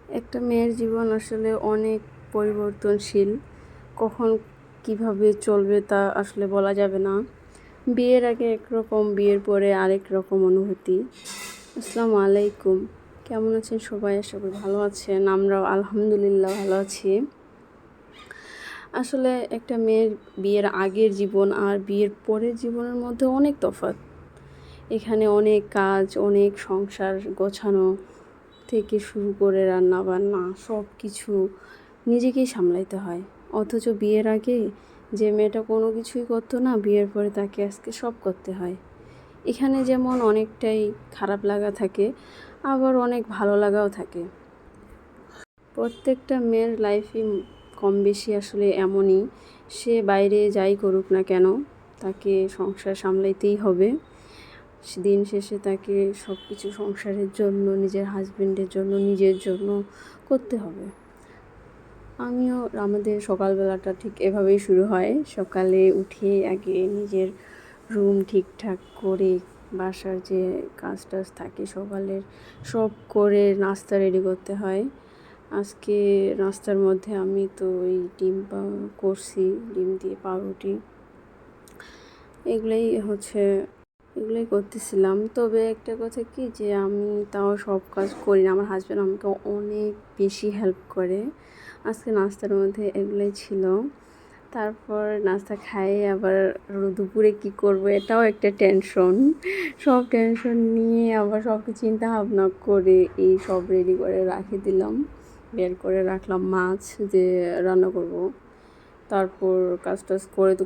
একটা মেয়ের জীবন আসলে অনেক পরিবর্তনশীল। কখন কিভাবে চলবে তা আসলে বলা যাবে না। বিয়ের আগে একরকম, বিয়ের পরে আরেক রকম অনুভূতি। আসসালামু আলাইকুম, কেমন আছেন সবাই? আশা করি ভালো আছেন। আমরাও আলহামদুলিল্লাহ ভালো আছি। আসলে একটা মেয়ের বিয়ের আগের জীবন আর বিয়ের পরের জীবনের মধ্যে অনেক তফাৎ। এখানে অনেক কাজ, অনেক সংসার গোছানো থেকে শুরু করে রান্না বান্না সব কিছু নিজেকেই সামলাইতে হয়। অথচ বিয়ের আগে যে মেয়েটা কোনো কিছুই করতো না, বিয়ের পরে তাকে আজকে সব করতে হয়। এখানে যেমন অনেকটাই খারাপ লাগা থাকে, আবার অনেক ভালো লাগাও থাকে। প্রত্যেকটা মেয়ের লাইফই কম বেশি আসলে এমনই। সে বাইরে যাই করুক না কেন, তাকে সংসার সামলাইতেই হবে। দিন শেষে তাকে সব কিছু সংসারের জন্য, নিজের হাজবেন্ডের জন্য, নিজের জন্য করতে হবে। আমাদের সকালবেলাটা ঠিক এভাবেই শুরু হয়। সকালে উঠে আগে নিজের রুম ঠিকঠাক করে, বাসার যে কাজ টাজ থাকে সকালের সব করে নাস্তা রেডি করতে হয়। আজকে নাস্তার মধ্যে আমি তো ওই ডিম করছি, ডিম দিয়ে পাউরুটি, এগুলোই করতেছিলাম। তবে একটা কথা কি, যে আমি তাও সব কাজ করি না, আমার হাজব্যান্ড আমাকে অনেক বেশি হেল্প করে। আজকে নাস্তার মধ্যে এগুলোই ছিল। তারপর নাস্তা খাইয়ে আবার দুপুরে কি করব, এটাও একটা টেনশন। সব টেনশন নিয়ে আবার সব চিন্তা ভাবনা করে এই সব রেডি করে রাখি দিলাম, বের করে রাখলাম মাছ যে রান্না করব। তারপর কাজ টাজ করে তো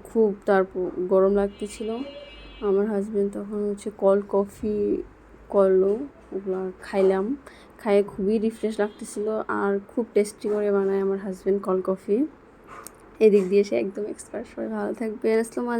তারপর গরম লাগতেছিল। আমার হাজব্যান্ড তখন কফি করলো, ওগুলো খাইলাম। খাইয়ে খুবই রিফ্রেশ লাগতেছিল, আর খুব টেস্টি করে বানায় আমার হাজব্যান্ড কফি। এদিক দিয়ে সে একদম এক্সপার্ট। সবাই ভালো থাকবেন। আসসালামু আলাইকুম।